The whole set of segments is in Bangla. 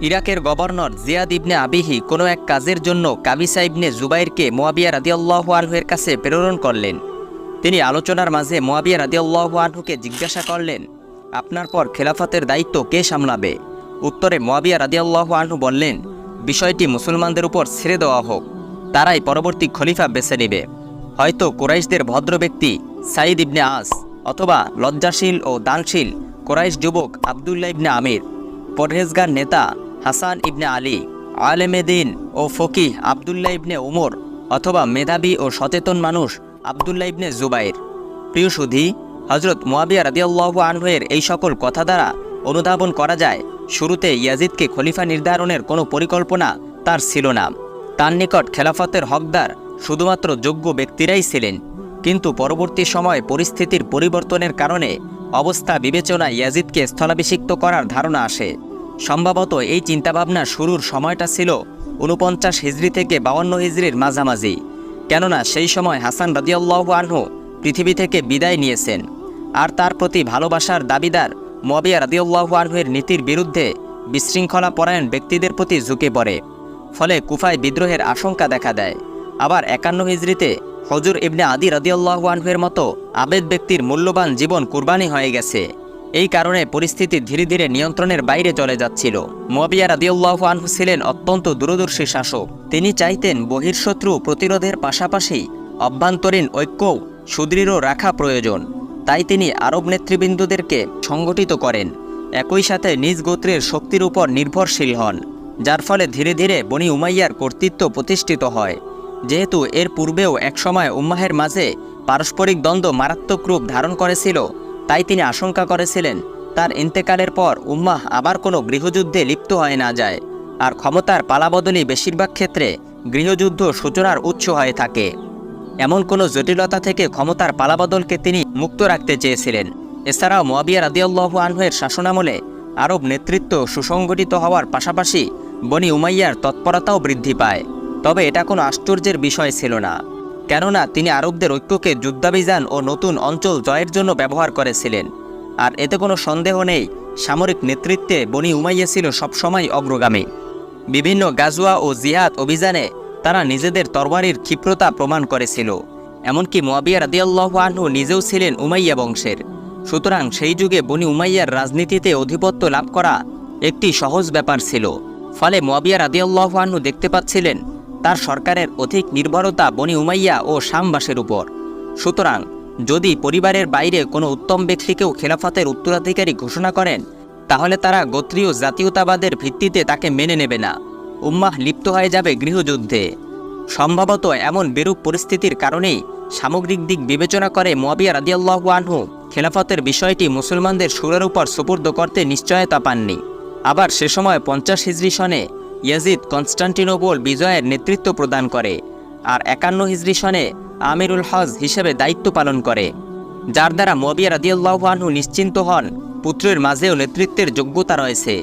ইরাকের গভর্নর জিয়াদ ইবনে আবিহি কোনো এক কাজের জন্য কাবিসা ইবনে জুবাইরকে মুয়াবিয়া রাদিয়াল্লাহু আনহুর কাছে প্রেরণ করলেন। তিনি আলোচনার মাঝে মুয়াবিয়া রাদিয়াল্লাহু আনহুকে জিজ্ঞাসা করলেন, আপনার পর খেলাফতের দায়িত্ব কে সামলাবে? উত্তরে মুয়াবিয়া রাদিয়াল্লাহু আনহু বললেন, বিষয়টি মুসলমানদের উপর ছেড়ে দেওয়া হোক, তারাই পরবর্তী খলিফা বেছে নেবে। হয়তো কুরাইশদের ভদ্র ব্যক্তি সাঈদ ইবনে আস, অথবা লজ্জাশীল ও দানশীল কুরাইশ যুবক আবদুল্লাহ ইবনে আমির, পরহেজগার নেতা হাসান ইবনে আলী, আলেমে দিন ও ফকিহ আবদুল্লাহ ইবনে উমর, অথবা মেধাবী ও সচেতন মানুষ আবদুল্লাহ ইবনে জুবাইর। প্রিয় সুধী, হজরত মুয়াবিয়া রাদিয়াল্লাহু আনহুর এই সকল কথা দ্বারা অনুধাবন করা যায়, শুরুতে ইয়াজিদকে খলিফা নির্ধারণের কোনো পরিকল্পনা তার ছিল না। তার নিকট খেলাফতের হকদার শুধুমাত্র যোগ্য ব্যক্তিরাই ছিলেন। কিন্তু পরবর্তী সময় পরিস্থিতির পরিবর্তনের কারণে অবস্থা বিবেচনায় ইয়াজিদকে স্থলাভিষিক্ত করার ধারণা আসে। সম্ভবত এই চিন্তাভাবনা শুরুর সময়টা ছিল ৪৯ হিজরি থেকে ৫২ হিজরির মাঝামাঝি। কেননা সেই সময় হাসান রাদিয়াল্লাহু আনহু পৃথিবী থেকে বিদায় নিয়েছেন, আর তার প্রতি ভালোবাসার দাবিদার মুয়াবিয়া রাদিয়াল্লাহু আনহুর নীতির বিরুদ্ধে বিশৃঙ্খলা পরায়ণ ব্যক্তিদের প্রতি ঝুঁকে পড়ে। ফলে কুফায় বিদ্রোহের আশঙ্কা দেখা দেয়। আবার ৫১ হিজরিতে হুজর ইবনে আদি রাদিয়াল্লাহু আনহুর মতো আবেদ ব্যক্তির মূল্যবান জীবন কুরবানি হয়ে গেছে। এই কারণে পরিস্থিতি ধীরে ধীরে নিয়ন্ত্রণের বাইরে চলে যাচ্ছিল। মুয়াবিয়া রাদিয়াল্লাহু আনহু ছিলেন অত্যন্ত দূরদর্শী শাসক। তিনি চাইতেন বহির্শত্রু প্রতিরোধের পাশাপাশি অভ্যন্তরীণ ঐক্যও সুদৃঢ় রাখা প্রয়োজন। তাই তিনি আরব নেতৃবৃন্দদেরকে সংগঠিত করেন, একই সাথে নিজ গোত্রের শক্তির উপর নির্ভরশীল হন, যার ফলে ধীরে ধীরে বনি উমাইয়ার কর্তৃত্ব প্রতিষ্ঠিত হয়। যেহেতু এর পূর্বেও একসময় উম্মাহের মাঝে পারস্পরিক দ্বন্দ্ব মারাত্মক রূপ ধারণ করেছিল, তাই তিনি আশঙ্কা করেছিলেন তার ইন্তেকালের পর উম্মাহ আবার কোনো গৃহযুদ্ধে লিপ্ত হয়ে না যায়, আর ক্ষমতার পালাবদলি বেশিরভাগ ক্ষেত্রে গৃহযুদ্ধ সূচনার উৎস হয়ে থাকে। এমন কোনো জটিলতা থেকে ক্ষমতার পালাবদলকে তিনি মুক্ত রাখতে চেয়েছিলেন। এছাড়াও মুয়াবিয়া রাদিয়াল্লাহু আনহুর শাসনামলে আরব নেতৃত্ব সুসংগঠিত হওয়ার পাশাপাশি বনি উমাইয়ার তৎপরতাও বৃদ্ধি পায়। তবে এটা কোনো আশ্চর্যের বিষয় ছিল না, কেননা তিনি আরবদের ঐক্যকে যুদ্ধাভিযান ও নতুন অঞ্চল জয়ের জন্য ব্যবহার করেছিলেন। আর এতে কোনো সন্দেহ নেই, সামরিক নেতৃত্বে বনি উমাইয়া ছিল সবসময় অগ্রগামী। বিভিন্ন গাজওয়া ও জিহাদ অভিযানে তারা নিজেদের তরবারির ক্ষিপ্রতা প্রমাণ করেছিল। এমনকি মুয়াবিয়া রাদিয়াল্লাহু আনহু নিজেও ছিলেন উমাইয়া বংশের। সুতরাং সেই যুগে বনি উমাইয়ার রাজনীতিতে আধিপত্য লাভ করা একটি সহজ ব্যাপার ছিল। ফলে মুয়াবিয়া রাদিয়াল্লাহু আনহু দেখতে পাচ্ছিলেন তার সরকারের অধিক নির্ভরতা বনি উমাইয়া ও শামবাসের উপর। সুতরাং যদি পরিবারের বাইরে কোনো উত্তম ব্যক্তিকেও খেলাফতের উত্তরাধিকারী ঘোষণা করেন, তাহলে তারা গোত্রীয় জাতীয়তাবাদের ভিত্তিতে তাকে মেনে নেবে না, উম্মাহ লিপ্ত হয়ে যাবে গৃহযুদ্ধে। সম্ভবত এমন বিরূপ পরিস্থিতির কারণেই সামগ্রিক দিক বিবেচনা করে মুয়াবিয়া রাদিয়াল্লাহু আনহু খেলাফতের বিষয়টি মুসলমানদের সুরের উপর সুপুর্দ করতে নিশ্চয়তা পাননি। আবার সে সময় ৫০ হিজরি সনে ইয়াজিদ কনস্টান্টিনোপল বিজয়ের নেতৃত্ব প্রদান করে, আর ৫১ হিজরি সনে আমিরুল হজ হিসেবে দায়িত্ব পালন করে, যার দ্বারা মুয়াবিয়া রাদিয়াল্লাহু আনহু নিশ্চিন্ত হন পুত্রের মাঝেও নেতৃত্বের যোগ্যতা রয়েছে।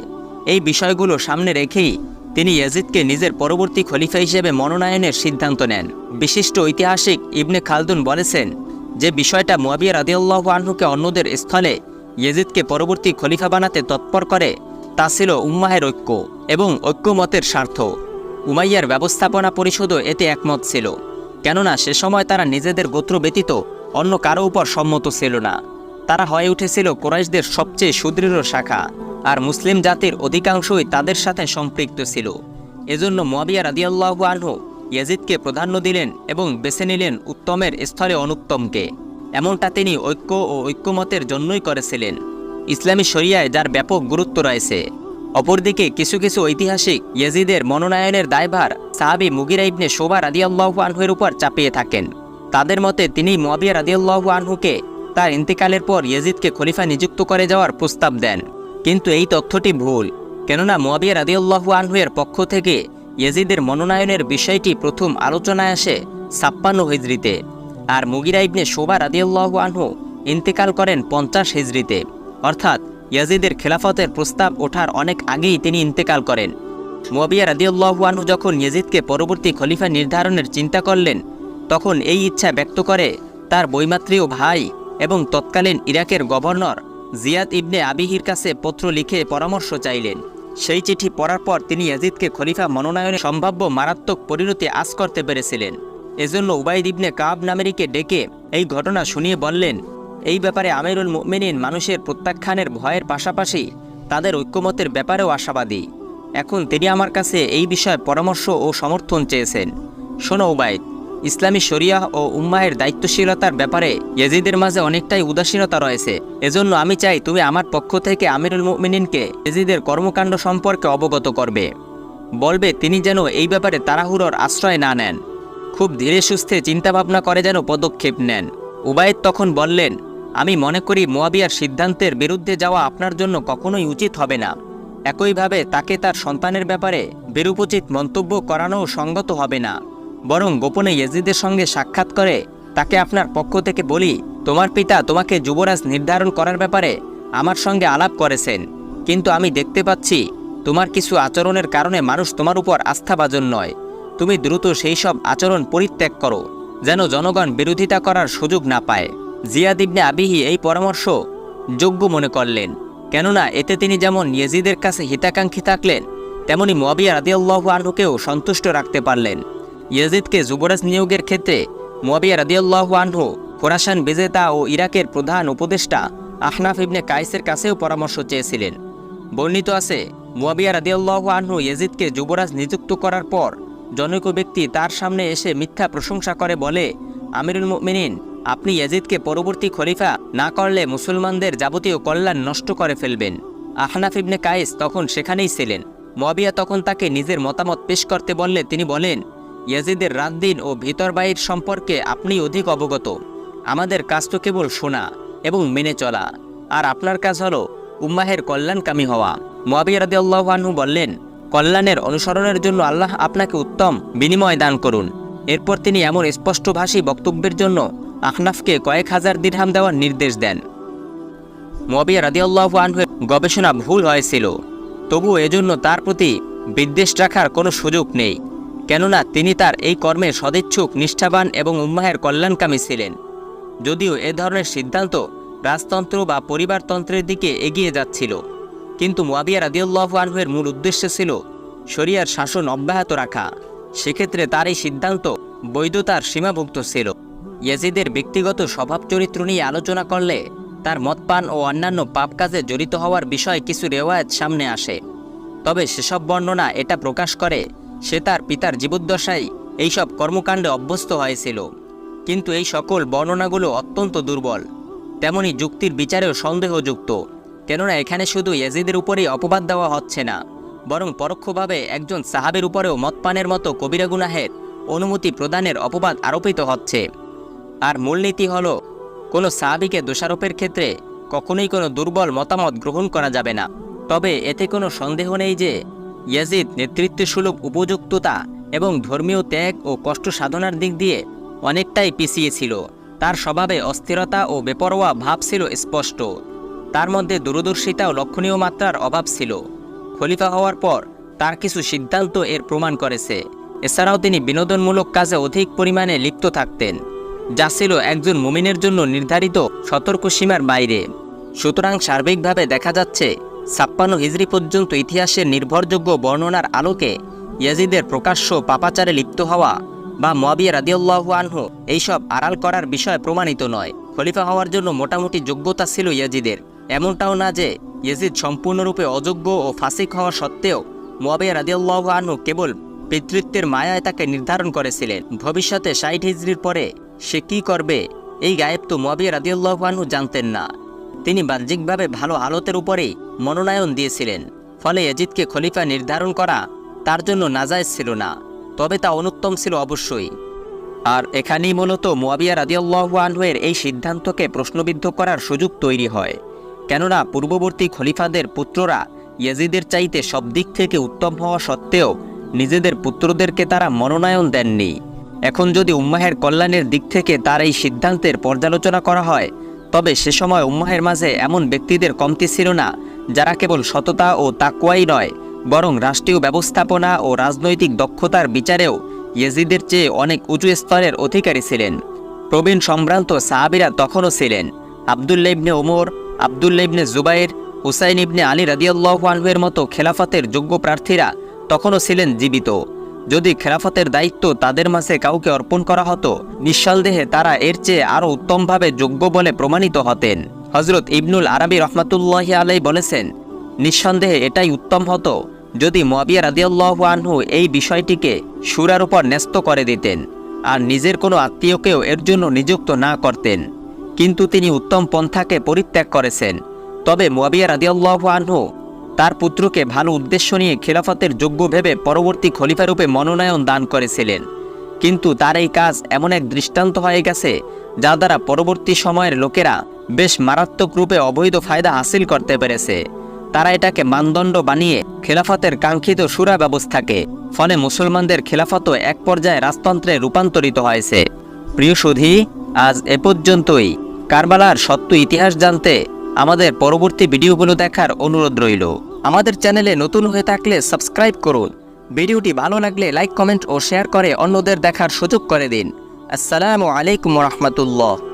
এই বিষয়গুলো সামনে রেখেই তিনি ইয়াজিদকে নিজের পরবর্তী খলিফা হিসেবে মনোনয়নের সিদ্ধান্ত নেন। বিশিষ্ট ঐতিহাসিক ইবনে খালদুন বলেছেন যে বিষয়টা মুয়াবিয়া রাদিয়াল্লাহু আনহুকে অন্যদের স্থলে ইয়াজিদকে পরবর্তী খলিফা বানাতে তৎপর করে, তা ছিল উম্মাহের ঐক্য এবং ঐক্যমতের স্বার্থ। উমাইয়ার ব্যবস্থাপনা পরিষদও এতে একমত ছিল, কেননা সে সময় তারা নিজেদের গোত্র ব্যতীত অন্য কারো উপর সম্মত ছিল না। তারা হয়ে উঠেছিল কুরাইশদের সবচেয়ে সুদৃঢ় শাখা, আর মুসলিম জাতির অধিকাংশই তাদের সাথে সম্পৃক্ত ছিল। এজন্য মুয়াবিয়া রাদিয়াল্লাহু আনহু ইয়াজিদকে প্রাধান্য দিলেন এবং বেছে নিলেন উত্তমের স্থলে অনুত্তমকে। এমনটা তিনি ঐক্য ও ঐক্যমতের জন্যই করেছিলেন, ইসলামী শরিয়ায় যার ব্যাপক গুরুত্ব রয়েছে। অপরদিকে কিছু কিছু ঐতিহাসিক ইয়াজিদের মনোনয়নের দায়ভার সাহাবী মুগিরা ইবনে শুবা রাদিয়াল্লাহু আনহুর উপর চাপিয়ে থাকেন। তাদের মতে তিনি মুয়াবিয়া রাদিয়াল্লাহু আনহুকে তার ইন্তেকালের পর ইয়াজিদকে খলিফা নিযুক্ত করে যাওয়ার প্রস্তাব দেন। কিন্তু এই তথ্যটি ভুল, কেননা মুয়াবিয়া রাদিয়াল্লাহু আনহুর পক্ষ থেকে ইয়াজিদের মনোনয়নের বিষয়টি প্রথম আলোচনায় আসে ৫৬ হিজরিতে, আর মুগিরা ইবনে শুবা রাদিয়াল্লাহু আনহু ইন্তেকাল করেন ৫০ হিজরিতে। অর্থাৎ ইয়াজিদের খেলাফতের প্রস্তাব ওঠার অনেক আগেই তিনি ইন্তেকাল করেন। মুয়াবিয়া রাদিয়াল্লাহু আনহু যখন ইয়াজিদকে পরবর্তী খলিফা নির্ধারণের চিন্তা করলেন, তখন এই ইচ্ছা ব্যক্ত করে তার বৈমাত্রীয় ভাই এবং তৎকালীন ইরাকের গভর্নর জিয়াদ ইবনে আবিহির কাছে পত্র লিখে পরামর্শ চাইলেন। সেই চিঠি পড়ার পর তিনি ইয়াজিদকে খলিফা মনোনয়নে সম্ভাব্য মারাত্মক পরিণতি আঁচ করতে পেরেছিলেন। এজন্য উবাইদ ইবনে কাব নামেরীকে ডেকে এই ঘটনা শুনিয়ে বললেন, এই ব্যাপারে আমিরুল মুমিনিন মানুষের প্রত্যাখ্যানের ভয়ের পাশাপাশি তাদের ঐক্যমতের ব্যাপারেও আশাবাদী। এখন তিনি আমার কাছে এই বিষয়ে পরামর্শ ও সমর্থন চেয়েছেন। শোনো উবাইদ, ইসলামী শরিয়াহ ও উম্মাহের দায়িত্বশীলতার ব্যাপারে ইয়াজিদের মাঝে অনেকটাই উদাসীনতা রয়েছে। এজন্য আমি চাই তুমি আমার পক্ষ থেকে আমিরুল মুমিনিনকে ইয়াজিদের কর্মকাণ্ড সম্পর্কে অবগত করবে। বলবে তিনি যেন এই ব্যাপারে তাড়াহুড়োর আশ্রয় না নেন, খুব ধীরে সুস্থে চিন্তাভাবনা করে যেন পদক্ষেপ নেন। উবাইদ তখন বললেন, আমি মনে করি মুয়াবিয়ার সিদ্ধান্তের বিরুদ্ধে যাওয়া আপনার জন্য কখনোই উচিত হবে না। একইভাবে তাকে তার সন্তানের ব্যাপারে বিরূপোচিত মন্তব্য করানোও সঙ্গত হবে না। বরং গোপনে ইয়াজিদের সঙ্গে সাক্ষাৎ করে তাকে আপনার পক্ষ থেকে বলি, তোমার পিতা তোমাকে যুবরাজ নির্ধারণ করার ব্যাপারে আমার সঙ্গে আলাপ করেছেন, কিন্তু আমি দেখতে পাচ্ছি তোমার কিছু আচরণের কারণে মানুষ তোমার উপর আস্থাভাজন নয়। তুমি দ্রুত সেই সব আচরণ পরিত্যাগ করো, যেন জনগণ বিরোধিতা করার সুযোগ না পায়। জিয়াদ ইবনে আবিহি এই পরামর্শ যোগ্য মনে করলেন, কেননা এতে তিনি যেমন ইয়াজিদের কাছে হিতাকাঙ্ক্ষী থাকলেন, তেমনি মুয়াবিয়া রাদিয়াল্লাহু আনহুকেও সন্তুষ্ট রাখতে পারলেন। ইয়াজিদকে যুবরাজ নিয়োগের ক্ষেত্রে মুয়াবিয়া রাদিয়াল্লাহু আনহু খোরাসান বিজেতা ও ইরাকের প্রধান উপদেষ্টা আহনাফ ইবনে কায়েসের কাছেও পরামর্শ চেয়েছিলেন। বর্ণিত আছে, মুয়াবিয়া রাদিয়াল্লাহু আনহু ইয়াজিদকে যুবরাজ নিযুক্ত করার পর জনৈক ব্যক্তি তার সামনে এসে মিথ্যা প্রশংসা করে বলে, আমিরুল মুমিনিন, আপনি ইয়াজিদকে পরবর্তী খলিফা না করলে মুসলমানদের যাবতীয় কল্যাণ নষ্ট করে ফেলবেন। আহনাফ ইবনে কায়েস তখন সেখানেই ছিলেন। মুয়াবিয়া তখন তাকে নিজের মতামত পেশ করতে বললে তিনি বলেন, ইয়াজিদের রাত-দিন ও ভিতর বাহির সম্পর্কে আপনি অধিক অবগত। আমাদের কাজ তো কেবল শোনা এবং মেনে চলা, আর আপনার কাজ হলো উম্মাহের কল্যাণকামী হওয়া। মুয়াবিয়া রাদিয়াল্লাহু আনহু বললেন, কল্যাণের অনুসরণের জন্য আল্লাহ আপনাকে উত্তম বিনিময় দান করুন। এরপর তিনি এমন স্পষ্টভাষী বক্তব্যের জন্য আহনাফকে কয়েক হাজার দিরহাম দেওয়ার নির্দেশ দেন। মুয়াবিয়া রাদিয়াল্লাহু আনহুর গবেষণা ভুল হয়েছিল, তবু এজন্য তার প্রতি বিদ্বেষ রাখার কোনো সুযোগ নেই, কেননা তিনি তার এই কর্মে সদিচ্ছুক, নিষ্ঠাবান এবং উম্মাহের কল্যাণকামী ছিলেন। যদিও এ ধরনের সিদ্ধান্ত রাজতন্ত্র বা পরিবারতন্ত্রের দিকে এগিয়ে যাচ্ছিল, কিন্তু মুয়াবিয়া রাদিয়াল্লাহু আনহুর মূল উদ্দেশ্য ছিল শরিয়ার শাসন অব্যাহত রাখা। সেক্ষেত্রে তার এই সিদ্ধান্ত বৈধতার সীমাভুক্ত ছিল। ইয়াজিদের ব্যক্তিগত স্বভাব চরিত্র নিয়ে আলোচনা করলে তার মদপান ও অন্যান্য পাপ কাজে জড়িত হওয়ার বিষয়ে কিছু রেওয়ায়েত সামনে আসে। তবে সেসব বর্ণনা এটা প্রকাশ করে সে তার পিতার জীবদ্দশায় এইসব কর্মকাণ্ডে অভ্যস্ত হয়েছিল, কিন্তু এই সকল বর্ণনাগুলো অত্যন্ত দুর্বল, তেমনি যুক্তির বিচারেও সন্দেহযুক্ত। কেননা এখানে শুধু ইয়াজিদের উপরেই অপবাদ দেওয়া হচ্ছে না, বরং পরোক্ষভাবে একজন সাহাবের উপরেও মদপানের মতো কবিরা গুনাহের অনুমতি প্রদানের অপবাদ আরোপিত হচ্ছে। আর মূলনীতি হলো, কোনো সাহাবীকে দোষারোপের ক্ষেত্রে কখনোই কোনো দুর্বল মতামত গ্রহণ করা যাবে না। তবে এতে কোনো সন্দেহ নেই যে ইয়াজিদ নেতৃত্বসুলভ উপযুক্ততা এবং ধর্মীয় ত্যাগ ও কষ্ট সাধনার দিক দিয়ে অনেকটাই পিছিয়ে ছিল। তার স্বভাবে অস্থিরতা ও বেপরোয়া ভাব ছিল স্পষ্ট। তার মধ্যে দূরদর্শিতা ও লক্ষণীয় মাত্রার অভাব ছিল। খলিফা হওয়ার পর তার কিছু সিদ্ধান্ত এর প্রমাণ করেছে। এছাড়াও তিনি বিনোদনমূলক কাজে অধিক পরিমাণে লিপ্ত থাকতেন, যা ছিল একজন মুমিনের জন্য নির্ধারিত সতর্ক সীমার বাইরে। সুতরাং সার্বিকভাবে দেখা যাচ্ছে 56 হিজরি পর্যন্ত ইতিহাসের নির্ভরযোগ্য বর্ণনার আলোকে ইয়াজিদের প্রকাশ্য পাপাচারে লিপ্ত হওয়া বা মুয়াবিয়া রাদিয়াল্লাহু আনহু এইসব আড়াল করার বিষয় প্রমাণিত নয়। খলিফা হওয়ার জন্য মোটামুটি যোগ্যতা ছিল ইয়াজিদের। এমনটাও না যে ইয়াজিদ সম্পূর্ণরূপে অযোগ্য ও ফাসিক হওয়া সত্ত্বেও মুয়াবিয়া রাদিয়াল্লাহু আনহু কেবল পিতৃত্বের মায়ায় তাকে নির্ধারণ করেছিলেন। ভবিষ্যতে 60 হিজরির পরে সে কী করবে এই গায়েব তো মুয়াবিয়া রাদিয়াল্লাহু আনহু জানতেন না। তিনি বাহ্যিকভাবে ভালো হালতের উপরেই মনোনয়ন দিয়েছিলেন, ফলে ইয়াজিদকে খলিফা নির্ধারণ করা তার জন্য নাজায়েজ ছিল না, তবে তা অনুত্তম ছিল অবশ্যই। আর এখানেই মূলত মুয়াবিয়া রাদিয়াল্লাহু আনহুর এই সিদ্ধান্তকে প্রশ্নবিদ্ধ করার সুযোগ তৈরি হয়, কেননা পূর্ববর্তী খলিফাদের পুত্ররা ইয়াজিদের চাইতে সব দিক থেকে উত্তম হওয়া সত্ত্বেও নিজেদের পুত্রদেরকে তারা মনোনয়ন দেননি। এখন যদি উম্মাহের কল্যাণের দিক থেকে তার এই সিদ্ধান্তের পর্যালোচনা করা হয়, তবে সে সময় উম্মাহের মাঝে এমন ব্যক্তিদের কমতি ছিল না যারা কেবল সততা ও তাকওয়াই নয়, বরং রাষ্ট্রীয় ব্যবস্থাপনা ও রাজনৈতিক দক্ষতার বিচারেও ইয়াজিদের চেয়ে অনেক উঁচু স্তরের অধিকারী ছিলেন। প্রবীণ সম্ভ্রান্ত সাহাবীরা তখনও ছিলেন। আবদুল্লাহ ইবনে ওমর, আবদুল্লাহ ইবনে জুবাইর, হুসাইন ইবনে আলী রাদিয়াল্লাহু আনহুর মতো খেলাফতের যোগ্য প্রার্থীরা তখনও ছিলেন জীবিত। যদি খেলাফতের দায়িত্ব তাদের মাঝে কাউকে অর্পণ করা হতো, নিঃসন্দেহে তারা এর চেয়ে আরও উত্তমভাবে যোগ্য বলে প্রমাণিত হতেন। হজরত ইবনুল আরাবী রহমাতুল্লাহি আলাইহি বলেছেন, নিঃসন্দেহে এটাই উত্তম হতো যদি মুয়াবিয়া রাদিয়াল্লাহু আনহু এই বিষয়টিকে শুরার উপর ন্যস্ত করে দিতেন আর নিজের কোনো আত্মীয়কেও এর জন্য নিযুক্ত না করতেন। কিন্তু তিনি উত্তম পন্থাকে পরিত্যাগ করেছেন। তবে মুয়াবিয়া রাদিয়াল্লাহু আনহু তার পুত্রকে ভালো উদ্দেশ্য নিয়ে খেলাফতের যোগ্য ভেবে পরবর্তী খলিফারূপে মনোনয়ন দান করেছিলেন। কিন্তু তার এই কাজ এমন এক দৃষ্টান্ত হয়ে গেছে যা দ্বারা পরবর্তী সময়ের লোকেরা বেশ মারাত্মক রূপে অবৈধ ফায়দা হাসিল করতে পেরেছে। তারা এটাকে মানদণ্ড বানিয়ে খেলাফতের কাঙ্ক্ষিত শুরা ব্যবস্থাকে, ফলে মুসলমানদের খেলাফতও এক পর্যায়ে রাজতন্ত্রে রূপান্তরিত হয়েছে। প্রিয় সুধী, আজ এ পর্যন্তই। কারবালার সত্য ইতিহাস জানতে আমাদের পরবর্তী ভিডিওগুলো দেখার অনুরোধ রইল। আমাদের চ্যানেলে নতুন হয়ে থাকলে সাবস্ক্রাইব করুন। ভিডিওটি ভালো লাগলে লাইক, কমেন্ট ও শেয়ার করে অন্যদের দেখার সুযোগ করে দিন। আসসালামু আলাইকুম ওয়া রাহমাতুল্লাহ।